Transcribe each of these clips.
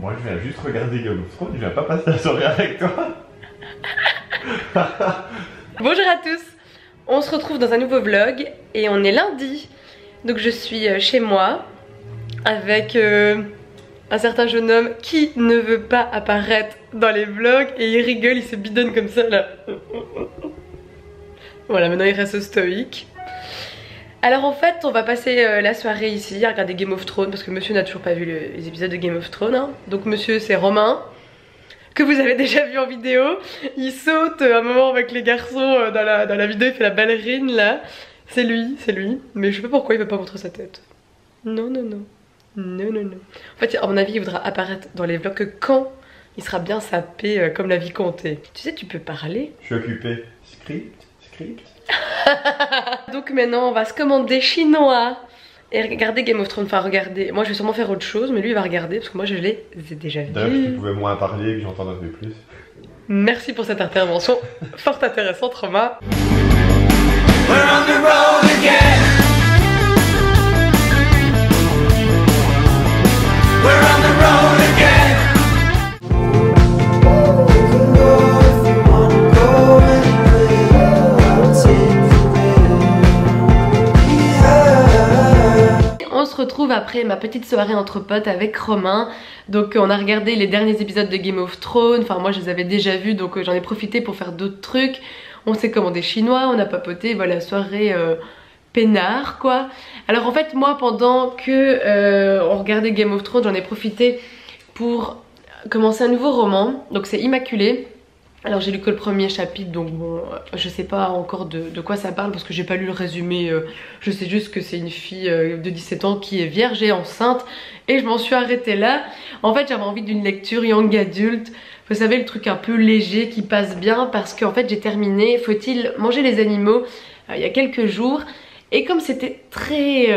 Moi je viens juste regarder Game of Thrones, je viens pas passer la soirée avec toi. Bonjour à tous, on se retrouve dans un nouveau vlog et on est lundi. Donc je suis chez moi avec un certain jeune homme qui ne veut pas apparaître dans les vlogs et il rigole, il se bidonne comme ça là. Voilà, maintenant il reste stoïque. Alors en fait on va passer la soirée ici à regarder Game of Thrones parce que monsieur n'a toujours pas vu les épisodes de Game of Thrones hein. Donc monsieur c'est Romain, que vous avez déjà vu en vidéo. Il saute un moment avec les garçons dans la vidéo, il fait la ballerine là. C'est lui, mais je sais pas pourquoi il veut pas montrer sa tête. Non. En fait à mon avis il voudra apparaître dans les vlogs que quand il sera bien sapé comme la vie comptée. Tu sais tu peux parler. Je suis occupé. Script. Donc maintenant on va se commander chinois et regarder Game of Thrones. Enfin regarder, moi je vais sûrement faire autre chose mais lui il va regarder parce que moi je les ai déjà vus. D'ailleurs tu pouvais moins parler et que j'entende un peu plus. Merci pour cette intervention fort intéressante Romain. We're on the road again. We're on the road again. On se retrouve après ma petite soirée entre potes avec Romain. Donc on a regardé les derniers épisodes de Game of Thrones. Enfin moi je les avais déjà vus donc j'en ai profité pour faire d'autres trucs. On s'est commandé chinois, on a papoté, voilà, soirée peinard quoi. Alors en fait moi pendant que on regardait Game of Thrones, j'en ai profité pour commencer un nouveau roman. Donc c'est Immaculée. Alors j'ai lu que le premier chapitre donc bon je sais pas encore de quoi ça parle parce que j'ai pas lu le résumé. Je sais juste que c'est une fille de 17 ans qui est vierge et enceinte et je m'en suis arrêtée là. En fait j'avais envie d'une lecture young adulte. Vous savez le truc un peu léger qui passe bien parce qu'en fait j'ai terminé Faut-il manger les animaux il y a quelques jours. Et comme c'était très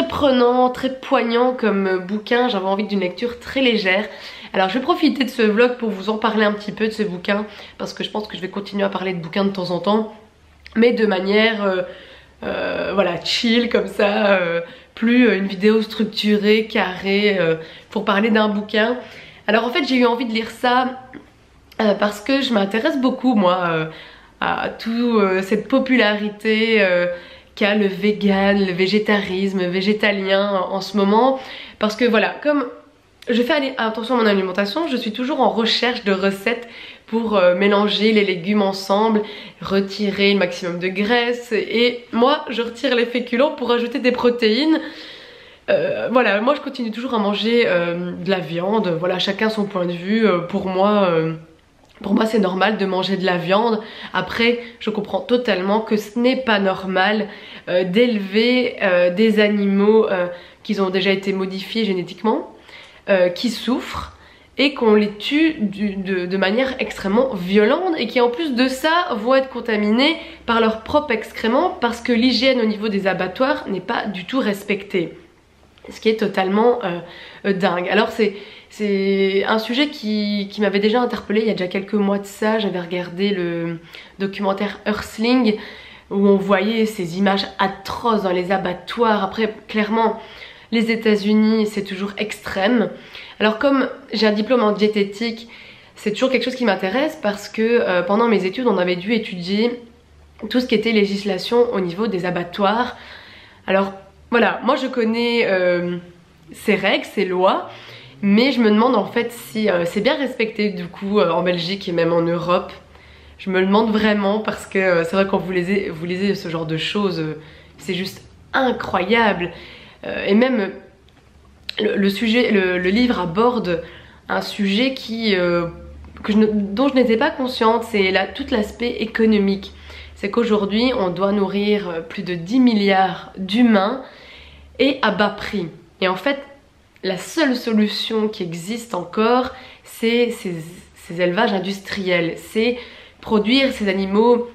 prenant, très poignant comme bouquin, j'avais envie d'une lecture très légère. Alors je vais profiter de ce vlog pour vous en parler un petit peu de ce bouquin parce que je pense que je vais continuer à parler de bouquins de temps en temps, mais de manière voilà, chill comme ça, plus une vidéo structurée, carrée, pour parler d'un bouquin. Alors en fait j'ai eu envie de lire ça parce que je m'intéresse beaucoup moi à toute cette popularité qu'a le vegan, le végétarisme, végétalien en ce moment. Parce que voilà, comme je fais attention à mon alimentation, je suis toujours en recherche de recettes pour mélanger les légumes ensemble, retirer le maximum de graisse. Et moi, je retire les féculents pour ajouter des protéines. Voilà, moi je continue toujours à manger de la viande. Voilà, chacun son point de vue. Pour moi c'est normal de manger de la viande. Après je comprends totalement que ce n'est pas normal d'élever des animaux qui ont déjà été modifiés génétiquement, qui souffrent et qu'on les tue de manière extrêmement violente et qui en plus de ça vont être contaminés par leurs propres excréments parce que l'hygiène au niveau des abattoirs n'est pas du tout respectée. Ce qui est totalement dingue. Alors c'est un sujet qui m'avait déjà interpellée il y a déjà quelques mois de ça. J'avais regardé le documentaire Earthling où on voyait ces images atroces dans les abattoirs. Après clairement les États-Unis c'est toujours extrême. Alors comme j'ai un diplôme en diététique, c'est toujours quelque chose qui m'intéresse parce que pendant mes études on avait dû étudier tout ce qui était législation au niveau des abattoirs. Alors voilà, moi je connais ces règles, ces lois, mais je me demande en fait si c'est bien respecté du coup en Belgique et même en Europe. Je me le demande vraiment parce que c'est vrai quand vous lisez ce genre de choses, c'est juste incroyable. Et même le livre aborde un sujet dont je n'étais pas consciente, c'est tout l'aspect économique. C'est qu'aujourd'hui on doit nourrir plus de 10 milliards d'humains et à bas prix. Et en fait la seule solution qui existe encore c'est ces élevages industriels, c'est produire ces animaux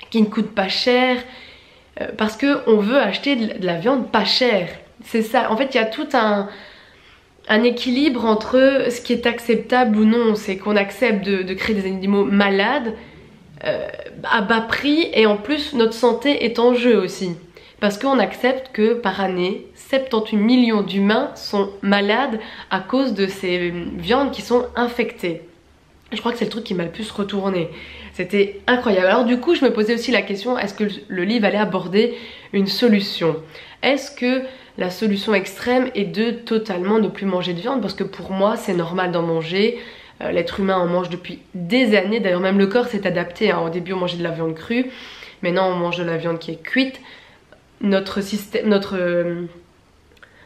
qui ne coûtent pas cher parce qu'on veut acheter de la viande pas chère. C'est ça, en fait il y a tout un équilibre entre ce qui est acceptable ou non. C'est qu'on accepte de créer des animaux malades à bas prix et en plus notre santé est en jeu aussi. parce qu'on accepte que par année 78 millions d'humains sont malades à cause de ces viandes qui sont infectées. Je crois que c'est le truc qui m'a le plus retourné. C'était incroyable. Alors du coup je me posais aussi la question, est-ce que le livre allait aborder une solution? Est-ce que la solution extrême est de totalement ne plus manger de viande? Parce que pour moi c'est normal d'en manger. L'être humain en mange depuis des années. D'ailleurs même le corps s'est adapté. Au début on mangeait de la viande crue. Maintenant on mange de la viande qui est cuite. Notre système,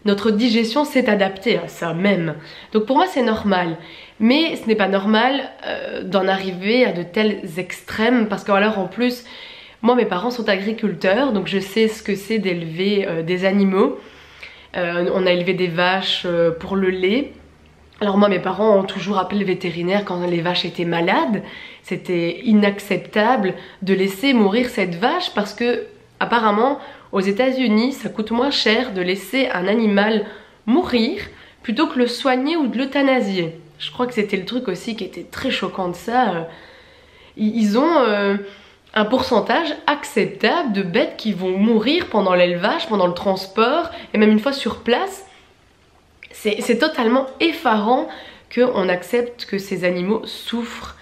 notre digestion s'est adaptée à ça même. Donc pour moi c'est normal. Mais ce n'est pas normal d'en arriver à de tels extrêmes. Parce que alors en plus, moi mes parents sont agriculteurs. Donc je sais ce que c'est d'élever des animaux. On a élevé des vaches pour le lait. Alors moi mes parents ont toujours appelé le vétérinaire quand les vaches étaient malades. C'était inacceptable de laisser mourir cette vache parce que apparemment aux États-Unis ça coûte moins cher de laisser un animal mourir plutôt que le soigner ou de l'euthanasier. Je crois que c'était le truc aussi qui était très choquant de ça. Ils ont un pourcentage acceptable de bêtes qui vont mourir pendant l'élevage, pendant le transport et même une fois sur place. C'est totalement effarant qu'on accepte que ces animaux souffrent.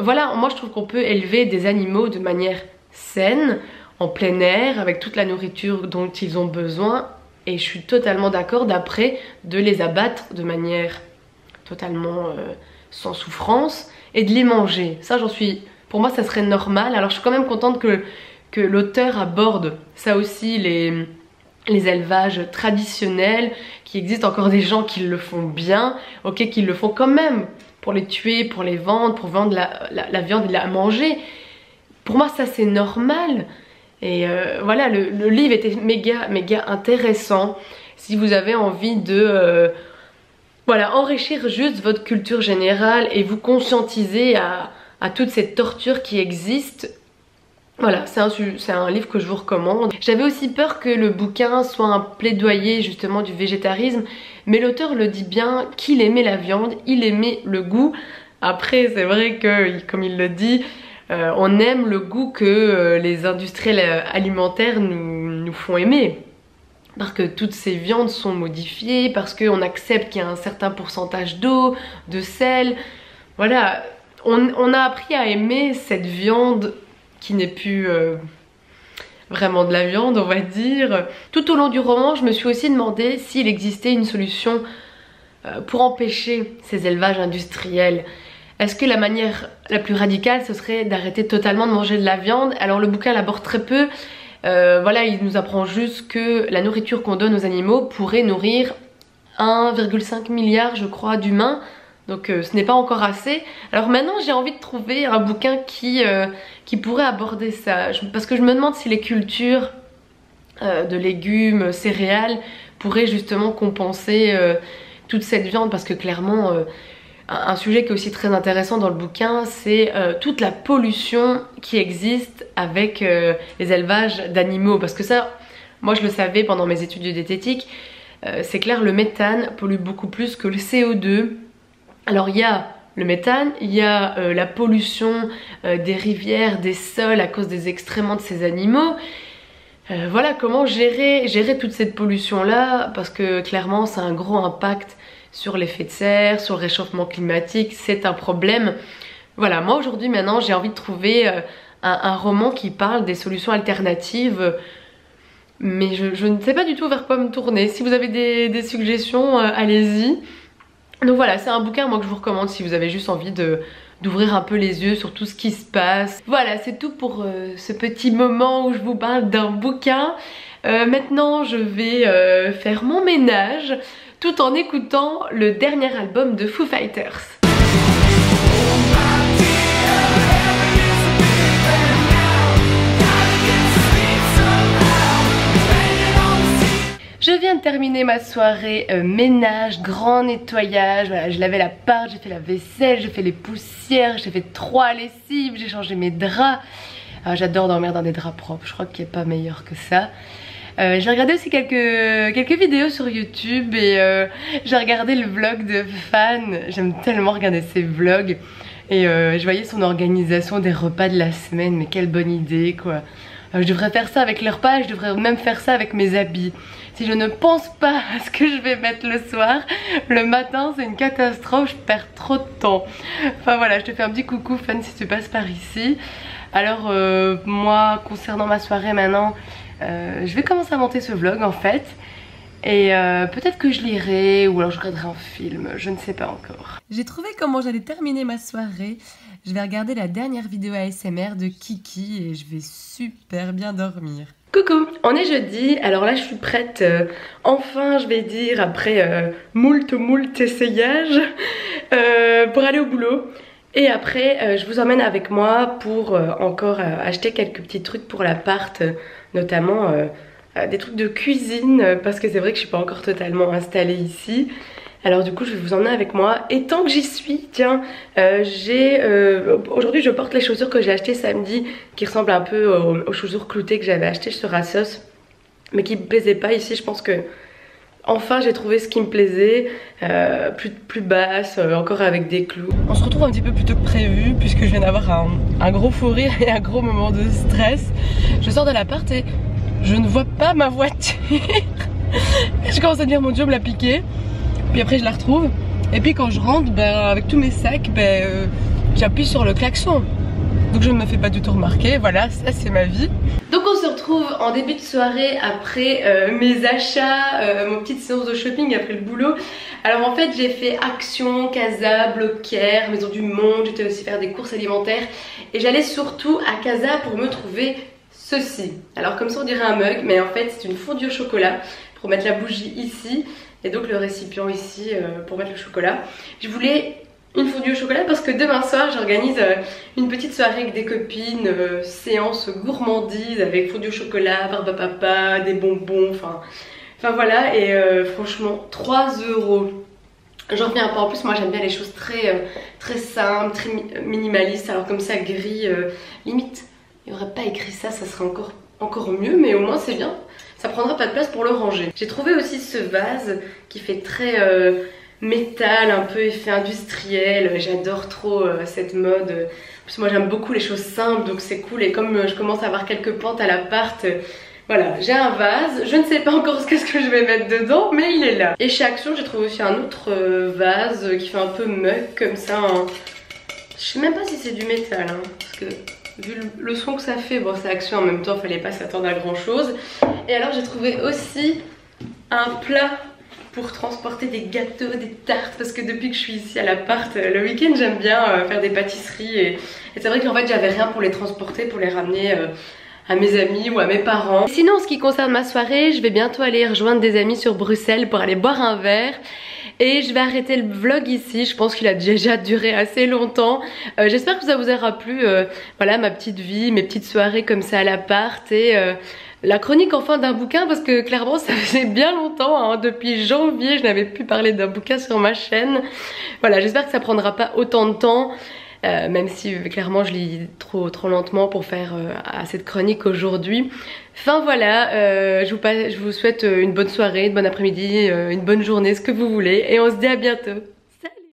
Voilà, moi je trouve qu'on peut élever des animaux de manière saine, en plein air, avec toute la nourriture dont ils ont besoin. Et je suis totalement d'accord d'après de les abattre de manière totalement sans souffrance et de les manger. Ça j'en suis... Pour moi ça serait normal. Alors je suis quand même contente que l'auteur aborde ça aussi, les élevages traditionnels, qu'il existe encore des gens qui le font bien, ok, qui le font quand même pour les tuer, pour les vendre, pour vendre la viande et la manger. Pour moi ça c'est normal. Et voilà, le livre était méga intéressant. Si vous avez envie de voilà, enrichir juste votre culture générale et vous conscientiser à toute cette torture qui existe, voilà, c'est un livre que je vous recommande. J'avais aussi peur que le bouquin soit un plaidoyer justement du végétarisme, mais l'auteur le dit bien qu'il aimait la viande, il aimait le goût. Après c'est vrai que, comme il le dit, on aime le goût que les industriels alimentaires nous font aimer. Parce que toutes ces viandes sont modifiées, parce qu'on accepte qu'il y a un certain pourcentage d'eau, de sel. Voilà, on a appris à aimer cette viande qui n'est plus vraiment de la viande, on va dire. Tout au long du roman, je me suis aussi demandé s'il existait une solution pour empêcher ces élevages industriels. Est-ce que la manière la plus radicale, ce serait d'arrêter totalement de manger de la viande? Alors le bouquin l'aborde très peu. Voilà, il nous apprend juste que la nourriture qu'on donne aux animaux pourrait nourrir 1,5 milliard, je crois, d'humains. Donc ce n'est pas encore assez. Alors maintenant j'ai envie de trouver un bouquin qui pourrait aborder ça. Parce que je me demande si les cultures de légumes, céréales pourraient justement compenser toute cette viande. Parce que clairement, un sujet qui est aussi très intéressant dans le bouquin, c'est toute la pollution qui existe avec les élevages d'animaux. Parce que ça, moi je le savais pendant mes études de diététique, c'est clair, le méthane pollue beaucoup plus que le CO2. Alors il y a le méthane, il y a la pollution des rivières, des sols à cause des excréments de ces animaux. Voilà, comment gérer toute cette pollution là, parce que clairement c'est un gros impact sur l'effet de serre, sur le réchauffement climatique, c'est un problème. Voilà, moi aujourd'hui maintenant j'ai envie de trouver un roman qui parle des solutions alternatives, mais je ne sais pas du tout vers quoi me tourner. Si vous avez des suggestions, allez-y. Donc voilà, c'est un bouquin moi que je vous recommande si vous avez juste envie d'ouvrir un peu les yeux sur tout ce qui se passe. Voilà, c'est tout pour ce petit moment où je vous parle d'un bouquin. Maintenant je vais faire mon ménage tout en écoutant le dernier album de Foo Fighters. Je viens de terminer ma soirée ménage, grand nettoyage. Voilà, je lavais l'appart, j'ai fait la vaisselle, j'ai fait les poussières, j'ai fait 3 lessives, j'ai changé mes draps. J'adore dormir dans des draps propres, je crois qu'il n'y a pas meilleur que ça. J'ai regardé aussi quelques vidéos sur YouTube et j'ai regardé le vlog de Fan. J'aime tellement regarder ses vlogs. Et je voyais son organisation des repas de la semaine, mais quelle bonne idée quoi. Je devrais faire ça avec les repas, je devrais même faire ça avec mes habits. Si je ne pense pas à ce que je vais mettre le soir, le matin c'est une catastrophe, je perds trop de temps. Enfin voilà, je te fais un petit coucou Fan si tu passes par ici. Alors moi concernant ma soirée maintenant, je vais commencer à monter ce vlog en fait. Et peut-être que je lirai ou alors je regarderai un film, je ne sais pas encore. J'ai trouvé comment j'allais terminer ma soirée. Je vais regarder la dernière vidéo ASMR de Kiki et je vais super bien dormir. Coucou, on est jeudi, alors là je suis prête, enfin je vais dire après moult essayages pour aller au boulot. Et après je vous emmène avec moi pour encore acheter quelques petits trucs pour l'appart, notamment des trucs de cuisine parce que c'est vrai que je suis pas encore totalement installée ici. Alors du coup je vais vous emmener avec moi et tant que j'y suis, tiens, aujourd'hui je porte les chaussures que j'ai achetées samedi qui ressemblent un peu aux chaussures cloutées que j'avais achetées sur ASOS mais qui me plaisaient pas ici. Je pense que enfin j'ai trouvé ce qui me plaisait, plus basse, encore avec des clous. On se retrouve un petit peu plus tôt que prévu puisque je viens d'avoir un gros fou rire et un gros moment de stress. Je sors de l'appart et je ne vois pas ma voiture. Je commence à dire mon Dieu me l'a piqué. Puis après je la retrouve. Et puis quand je rentre, avec tous mes sacs, j'appuie sur le klaxon. Donc je ne me fais pas du tout remarquer. Voilà, ça c'est ma vie. Donc on se retrouve en début de soirée après mes achats, mon petite séance de shopping après le boulot. Alors en fait j'ai fait Action, Casa, Blocaire, Maison du Monde. J'étais aussi faire des courses alimentaires. Et j'allais surtout à Casa pour me trouver ceci. Alors comme ça on dirait un mug, mais en fait c'est une fondue au chocolat pour mettre la bougie ici et donc le récipient ici pour mettre le chocolat. Je voulais une fondue au chocolat parce que demain soir j'organise une petite soirée avec des copines, séance gourmandise avec fondue au chocolat, barbe à papa, des bonbons, enfin voilà. Et franchement 3 €. J'en reviens pas, en plus moi j'aime bien les choses très simples, très minimalistes. Alors comme ça gris, limite il n'y aurait pas écrit ça, ça serait encore mieux, mais au moins c'est bien. Ça prendra pas de place pour le ranger. J'ai trouvé aussi ce vase qui fait très métal, un peu effet industriel. J'adore trop cette mode. En plus moi j'aime beaucoup les choses simples, donc c'est cool. Et comme je commence à avoir quelques pentes à l'appart, voilà, j'ai un vase. Je ne sais pas encore ce que je vais mettre dedans, mais il est là. Et chez Action j'ai trouvé aussi un autre vase qui fait un peu mug comme ça. Je sais même pas si c'est du métal, hein, parce que vu le son que ça fait, bon c'est Action en même temps, fallait pas s'attendre à grand chose. Et alors j'ai trouvé aussi un plat pour transporter des gâteaux, des tartes, parce que depuis que je suis ici à l'appart, le week-end j'aime bien faire des pâtisseries et c'est vrai qu'en fait j'avais rien pour les transporter, pour les ramener à mes amis ou à mes parents. Sinon en ce qui concerne ma soirée, je vais bientôt aller rejoindre des amis sur Bruxelles pour aller boire un verre. Et je vais arrêter le vlog ici, je pense qu'il a déjà duré assez longtemps. J'espère que ça vous aura plu, voilà ma petite vie, mes petites soirées comme ça à l'appart et la chronique enfin d'un bouquin parce que clairement ça faisait bien longtemps, hein, depuis janvier je n'avais plus parlé d'un bouquin sur ma chaîne. Voilà, j'espère que ça prendra pas autant de temps. Même si clairement je lis trop lentement pour faire cette chronique aujourd'hui. Enfin voilà, je vous souhaite une bonne soirée, une bonne après-midi, une bonne journée, ce que vous voulez. Et on se dit à bientôt.